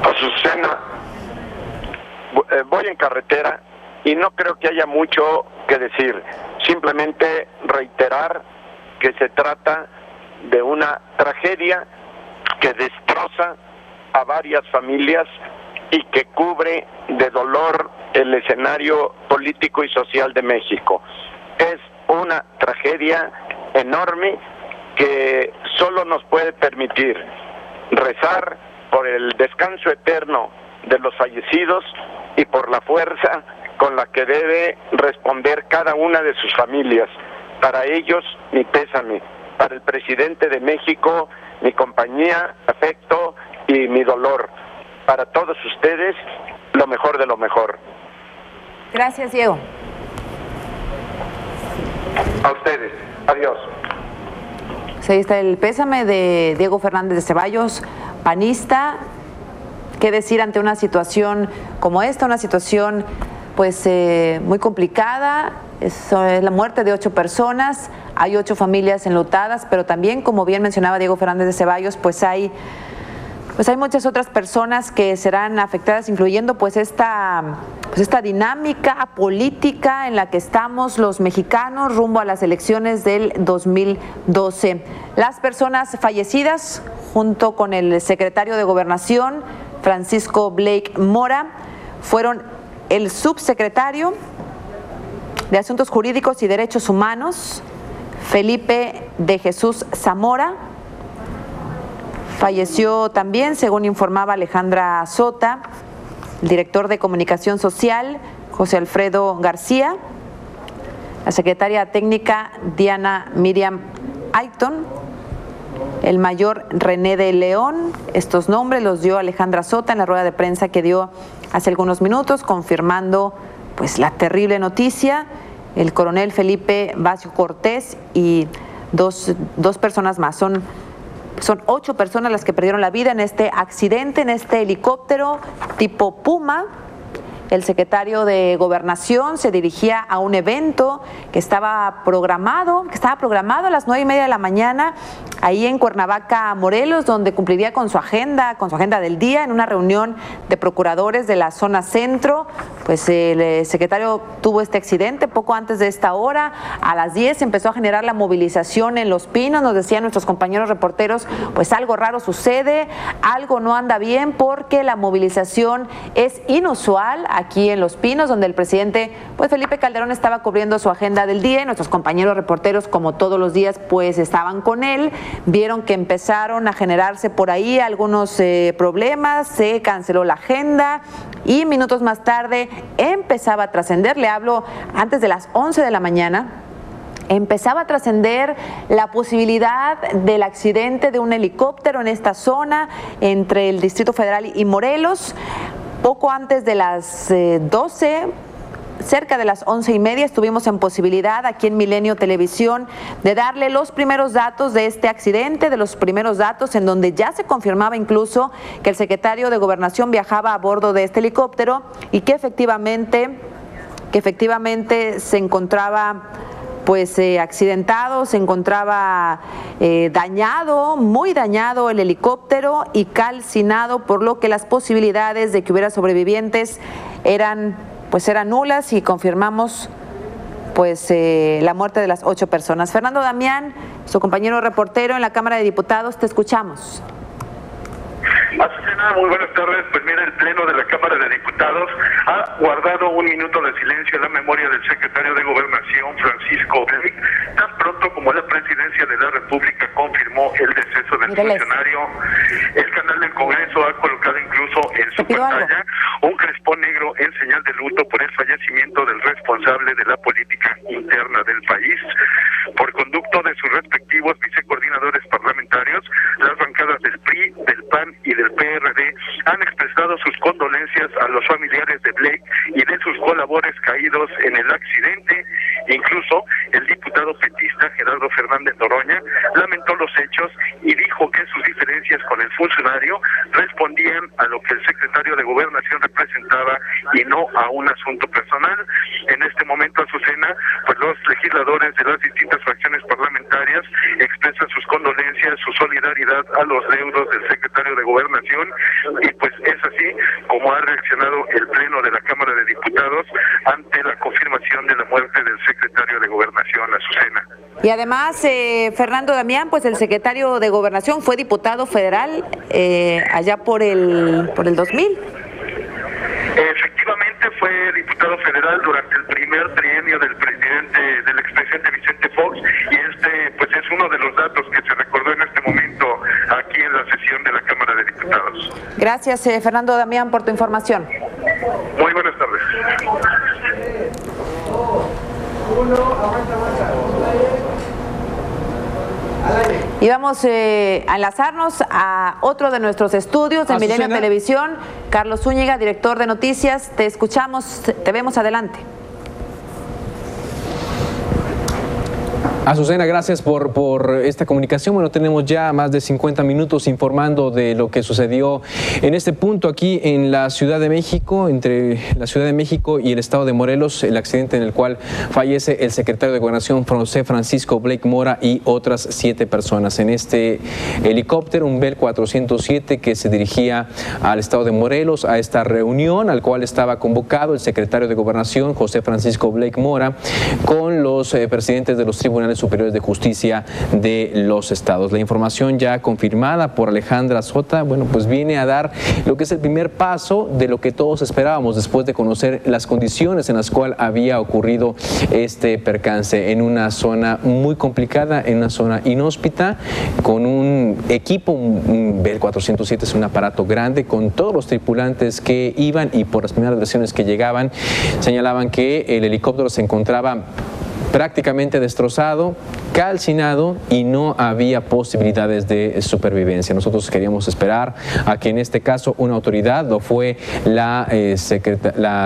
Azucena, voy en carretera y no creo que haya mucho que decir. Simplemente reiterar que se trata de una tragedia que destroza a varias familias y que cubre de dolor el escenario político y social de México. Es una tragedia enorme que solo nos puede permitir rezar por el descanso eterno de los fallecidos y por la fuerza con la que debe responder cada una de sus familias. Para ellos, mi pésame. Para el presidente de México, mi compañía, afecto y mi dolor. Para todos ustedes, lo mejor de lo mejor. Gracias, Diego. A ustedes. Adiós. Ahí está el pésame de Diego Fernández de Ceballos, panista. ¿Qué decir ante una situación como esta? Una situación pues muy complicada. Es la muerte de 8 personas, hay 8 familias enlutadas, pero también, como bien mencionaba Diego Fernández de Ceballos, pues hay muchas otras personas que serán afectadas, incluyendo pues esta dinámica política en la que estamos los mexicanos rumbo a las elecciones del 2012. Las personas fallecidas, junto con el secretario de Gobernación, Francisco Blake Mora, fueron el subsecretario de Asuntos Jurídicos y Derechos Humanos, Felipe de Jesús Zamora. Falleció también, según informaba Alejandra Sota, el director de Comunicación Social, José Alfredo García, la secretaria técnica Diana Miriam Ayton, el mayor René de León. Estos nombres los dio Alejandra Sota en la rueda de prensa que dio hace algunos minutos, confirmando pues la terrible noticia. El coronel Felipe Vacio Cortés y dos personas más. Son 8 personas las que perdieron la vida en este accidente, en este helicóptero tipo Puma. El secretario de Gobernación se dirigía a un evento que estaba programado a las 9:30 de la mañana, ahí en Cuernavaca, Morelos, donde cumpliría con su agenda del día, en una reunión de procuradores de la zona centro. Pues el secretario tuvo este accidente poco antes de esta hora. A las 10 empezó a generar la movilización en Los Pinos. Nos decían nuestros compañeros reporteros, pues algo raro sucede, algo no anda bien, porque la movilización es inusual aquí en Los Pinos, donde el presidente pues Felipe Calderón estaba cubriendo su agenda del día, y nuestros compañeros reporteros, como todos los días, pues estaban con él. Vieron que empezaron a generarse por ahí algunos problemas, se canceló la agenda y minutos más tarde empezaba a trascender, le hablo antes de las 11 de la mañana, empezaba a trascender la posibilidad del accidente de un helicóptero en esta zona entre el Distrito Federal y Morelos. Poco antes de las 12, cerca de las 11:30, estuvimos en posibilidad aquí en Milenio Televisión de darle los primeros datos de este accidente, de los primeros datos en donde ya se confirmaba incluso que el secretario de Gobernación viajaba a bordo de este helicóptero y que efectivamente se encontraba pues accidentado, se encontraba dañado, muy dañado el helicóptero y calcinado, por lo que las posibilidades de que hubiera sobrevivientes eran nulas, y confirmamos pues la muerte de las 8 personas. Fernando Damián, su compañero reportero en la Cámara de Diputados, te escuchamos. Azucena, muy buenas tardes. Pues mira, el Pleno de la Cámara de Diputados ha guardado un minuto de silencio en la memoria del secretario de Gobernación, Francisco Blake, tan pronto como la Presidencia de la República confirmó el deceso del funcionario. El canal del Congreso ha colocado incluso en su pantalla un crespón negro en señal de luto por el fallecimiento del responsable de la política interna del país. Por conducto de sus respectivos vicecoordinadores parlamentarios, las bancadas del PRI, del PAN y del PRD han expresado sus condolencias a los familiares de Blake y de sus colaboradores caídos en el accidente. Incluso el diputado petista Gerardo Fernández Noroña lamentó los hechos y dijo que sus diferencias con el funcionario respondían a lo que el secretario de Gobernación representaba y no a un asunto personal. En este momento, Azucena, pues los legisladores de las distintas fracciones parlamentarias expresan sus condolencias, su solidaridad a los deudos del secretario de Gobernación, y pues Es así como ha reaccionado el Pleno de la Cámara de Diputados ante la confirmación de la muerte del secretario de Gobernación, Azucena. Y además, Fernando Damián, pues el secretario de Gobernación fue diputado federal allá por el 2000. Efectivamente fue diputado federal durante el primer trienio del expresidente Vicente Fox, y pues es uno de los datos que se recordó en este momento aquí en la sesión de la Cámara de Diputados. Gracias, Fernando Damián, por tu información. Muy buenas tardes. Y vamos a enlazarnos a otro de nuestros estudios de Milenio Televisión. Carlos Zúñiga, director de noticias, te escuchamos, te vemos, adelante. Azucena, gracias por esta comunicación. Bueno, tenemos ya más de 50 minutos informando de lo que sucedió en este punto aquí en la Ciudad de México, entre la Ciudad de México y el estado de Morelos, el accidente en el cual fallece el secretario de Gobernación, José Francisco Blake Mora, y otras 7 personas en este helicóptero, un Bell 407, que se dirigía al estado de Morelos a esta reunión al cual estaba convocado el secretario de Gobernación, José Francisco Blake Mora, con los presidentes de los tribunales superiores de justicia de los estados. La información ya confirmada por Alejandra Sota, bueno, pues viene a dar lo que es el primer paso de lo que todos esperábamos después de conocer las condiciones en las cuales había ocurrido este percance, en una zona muy complicada, en una zona inhóspita, con un equipo, un Bell 407 es un aparato grande, con todos los tripulantes que iban, y por las primeras versiones que llegaban señalaban que el helicóptero se encontraba prácticamente destrozado, calcinado, y no había posibilidades de supervivencia. Nosotros queríamos esperar a que en este caso una autoridad, lo fue la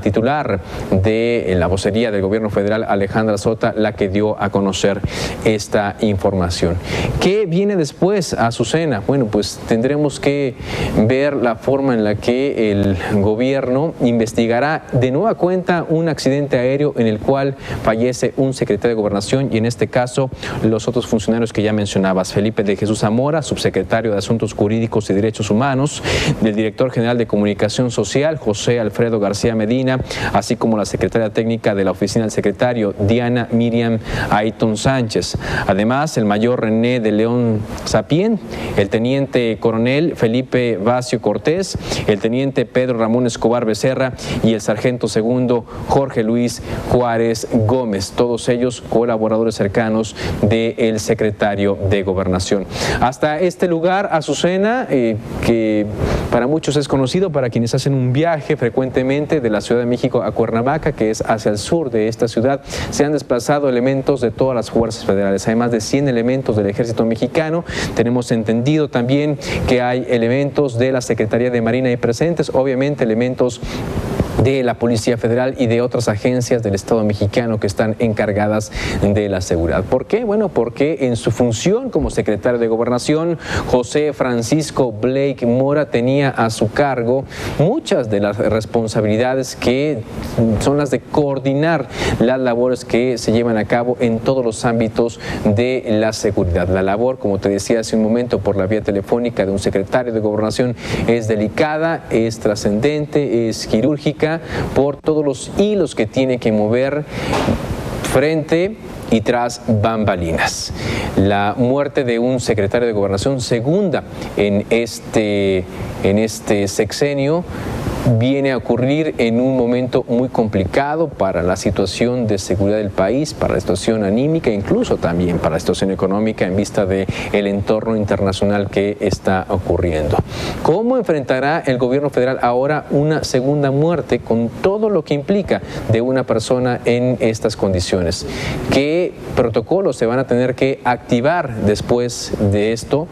titular de la vocería del gobierno federal, Alejandra Sota, la que dio a conocer esta información. ¿Qué viene después, Azucena? Bueno, pues tendremos que ver la forma en la que el gobierno investigará de nueva cuenta un accidente aéreo en el cual fallece un secretario de Gobernación, y en este caso los otros funcionarios que ya mencionabas: Felipe de Jesús Zamora, subsecretario de Asuntos Jurídicos y Derechos Humanos, del director general de Comunicación Social, José Alfredo García Medina, así como la secretaria técnica de la oficina del secretario, Diana Miriam Ayton Sánchez. Además, el mayor René de León Sapien, el teniente coronel Felipe Vacio Cortés, el teniente Pedro Ramón Escobar Becerra y el sargento segundo Jorge Luis Juárez Gómez, todos ellos colaboradores cercanos del secretario de Gobernación. Hasta este lugar, Azucena, que para muchos es conocido, para quienes hacen un viaje frecuentemente de la Ciudad de México a Cuernavaca, que es hacia el sur de esta ciudad, se han desplazado elementos de todas las fuerzas federales. Hay más de 100 elementos del Ejército Mexicano. Tenemos entendido también que hay elementos de la Secretaría de Marina ahí presentes, obviamente elementos de la Policía Federal y de otras agencias del Estado mexicano que están encargadas de la seguridad. ¿Por qué? Bueno, porque en su función como secretario de Gobernación, José Francisco Blake Mora tenía a su cargo muchas de las responsabilidades que son las de coordinar las labores que se llevan a cabo en todos los ámbitos de la seguridad. La labor, como te decía hace un momento, por la vía telefónica de un secretario de Gobernación es delicada, es trascendente, es quirúrgica, por todos los hilos que tiene que mover frente y tras bambalinas. La muerte de un secretario de Gobernación, segunda en este sexenio, viene a ocurrir en un momento muy complicado para la situación de seguridad del país, para la situación anímica, incluso también para la situación económica en vista del entorno internacional que está ocurriendo. ¿Cómo enfrentará el gobierno federal ahora una segunda muerte con todo lo que implica de una persona en estas condiciones? ¿Qué protocolos se van a tener que activar después de esto?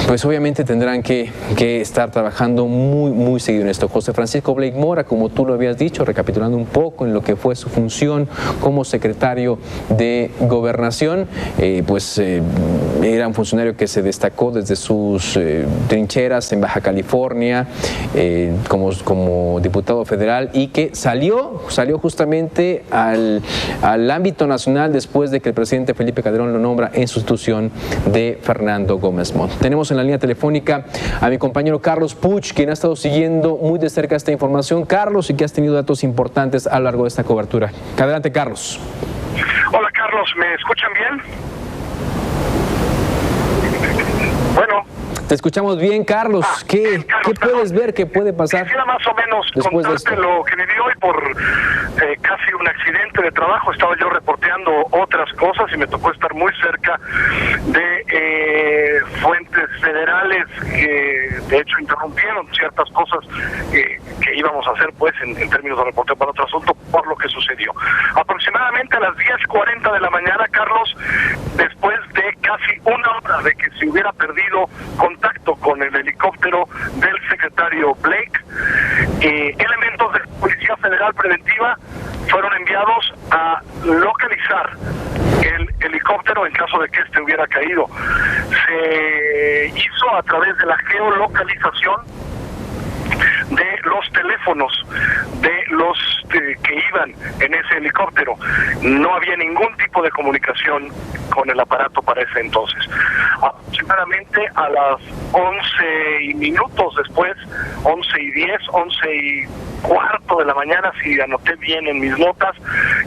Pues obviamente tendrán que estar trabajando muy seguido en esto. esto. José Francisco Blake Mora, como tú lo habías dicho, recapitulando un poco en lo que fue su función como secretario de Gobernación, era un funcionario que se destacó desde sus trincheras en Baja California como diputado federal y que salió justamente al ámbito nacional después de que el presidente Felipe Calderón lo nombra en sustitución de Fernando Gómez Montt. Tenemos en la línea telefónica a mi compañero Carlos Puch, quien ha estado siguiendo muy de cerca esta información. Carlos, y que has tenido datos importantes a lo largo de esta cobertura. Adelante, Carlos. Hola, Carlos, ¿me escuchan bien? Bueno. Te escuchamos bien, Carlos. ¿Qué puedes ver? ¿Qué puede pasar? Quisiera más o menos contarte lo que viví hoy por casi un accidente de trabajo. Estaba yo reporteando otras cosas y me tocó estar muy cerca de fuentes federales que de hecho interrumpieron ciertas cosas que íbamos a hacer pues en términos de reporteo para otro asunto por lo que sucedió. Aproximadamente a las 10:40 de la mañana, Carlos, después de casi una hora de que se hubiera perdido contacto con el helicóptero del secretario Blake, elementos de Policía Federal Preventiva fueron enviados a localizar el helicóptero en caso de que este hubiera caído. Se hizo a través de la geolocalización de los teléfonos de los que iban en ese helicóptero. No había ningún tipo de comunicación con el aparato para ese entonces. Aproximadamente a las 11:00 después, 11:10, 11:15 de la mañana, si anoté bien en mis notas,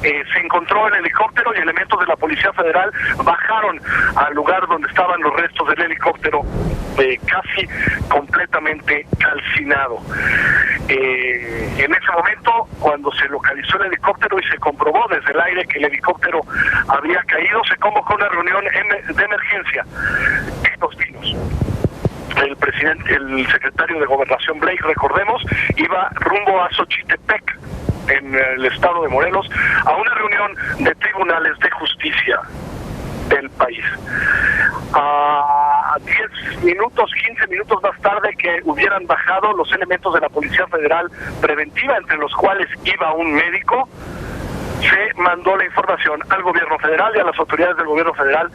se encontró el helicóptero y elementos de la Policía Federal bajaron al lugar donde estaban los restos del helicóptero, casi completamente calcinado. En ese momento, cuando se localizó el helicóptero y se comprobó desde el aire que el helicóptero había caído, se convocó una reunión de emergencia en Los Pinos. El secretario de Gobernación Blake, recordemos, iba rumbo a Xochitepec, en el estado de Morelos, a una reunión de tribunales de justicia del país. A 10 minutos, 15 minutos más tarde que hubieran bajado los elementos de la Policía Federal Preventiva, entre los cuales iba un médico, se mandó la información al gobierno federal y a las autoridades del gobierno federal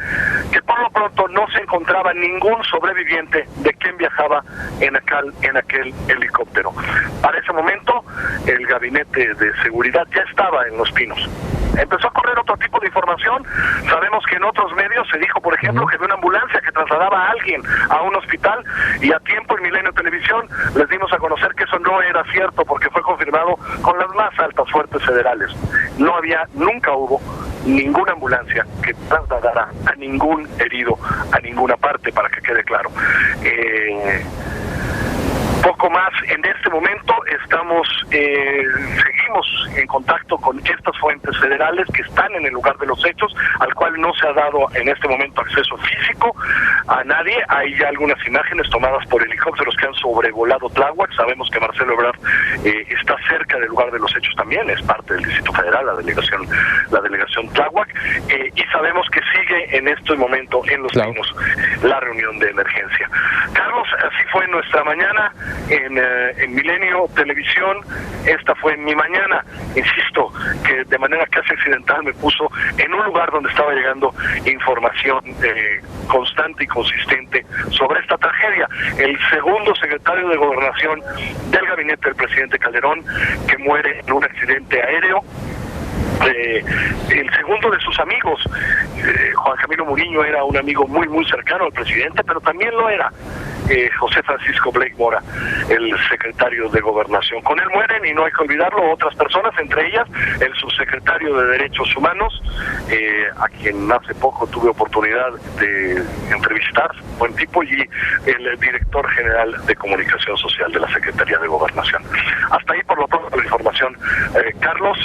que por lo pronto no se encontraba ningún sobreviviente de quien viajaba en aquel helicóptero. Para ese momento, el gabinete de seguridad ya estaba en Los Pinos. Empezó a correr otro tipo de información. Sabemos que en otros medios se dijo, por ejemplo, que de una ambulancia que trasladaba a alguien a un hospital, y a tiempo en Milenio Televisión les dimos a conocer que eso no era cierto porque fue confirmado con las más altas fuentes federales. Nunca hubo ninguna ambulancia que trasladara a ningún herido a ninguna parte, para que quede claro. Poco más en este momento seguimos en contacto con estas fuentes federales que están en el lugar de los hechos, al cual no se ha dado en este momento acceso físico a nadie. Hay ya algunas imágenes tomadas por helicópteros que han sobrevolado Tláhuac. Sabemos que Marcelo Ebrard está cerca del lugar de los hechos también, es parte del Distrito Federal, la delegación Tláhuac, y sabemos que sigue en este momento en Los Pinos la reunión de emergencia. Carlos, así fue nuestra mañana en Milenio Televisión. Esta fue mi mañana, insisto, que de manera casi accidental me puso en un lugar donde estaba llegando información constante y consistente sobre esta tragedia. El segundo secretario de Gobernación del gabinete del presidente Calderón, que muere en un accidente aéreo. El segundo de sus amigos, Juan Camilo Muriño, era un amigo muy muy cercano al presidente, pero también lo era José Francisco Blake Mora, el secretario de Gobernación. Con él mueren, y no hay que olvidarlo, otras personas, entre ellas el subsecretario de Derechos Humanos, a quien hace poco tuve oportunidad de entrevistar, buen tipo, y el director general de Comunicación Social de la Secretaría de Gobernación. Hasta ahí por lo pronto la información, Carlos,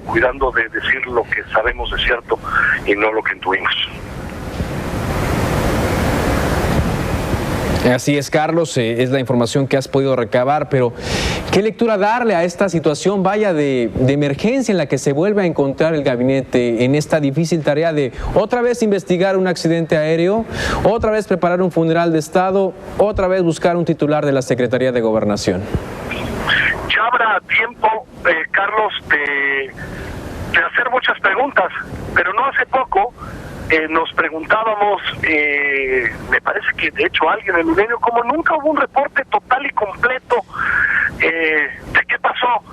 cuidando de decir lo que sabemos de cierto y no lo que intuimos. Así es, Carlos, es la información que has podido recabar, pero ¿qué lectura darle a esta situación, vaya, de emergencia en la que se vuelve a encontrar el gabinete en esta difícil tarea de otra vez investigar un accidente aéreo, otra vez preparar un funeral de Estado, otra vez buscar un titular de la Secretaría de Gobernación? Ya habrá tiempo, Carlos, de hacer muchas preguntas, pero no hace poco nos preguntábamos, me parece que de hecho alguien en el Milenio, como nunca hubo un reporte total y completo de qué pasó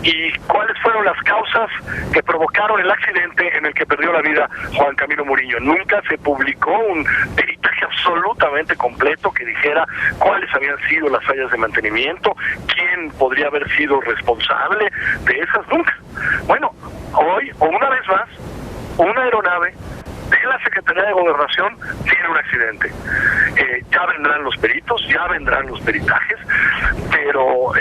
y cuáles fueron las causas que provocaron el accidente en el que perdió la vida Juan Camilo Murillo. Nunca se publicó un peritaje absolutamente completo que dijera cuáles habían sido las fallas de mantenimiento, quién podría haber sido responsable de esas, nunca. Bueno, hoy, una vez más, una aeronave de la Secretaría de Gobernación tiene un accidente. Ya vendrán los peritos, ya vendrán los peritajes, pero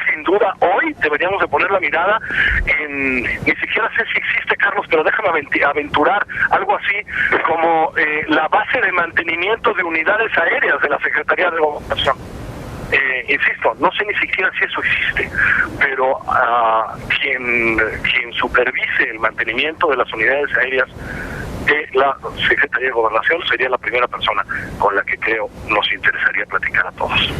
sin duda hoy deberíamos de poner la mirada en, ni siquiera sé si existe, Carlos, pero déjame aventurar algo así como la base de mantenimiento de unidades aéreas de la Secretaría de Gobernación. Insisto, no sé ni siquiera si eso existe, pero quien supervise el mantenimiento de las unidades aéreas de la Secretaría de Gobernación sería la primera persona con la que creo nos interesaría platicar a todos.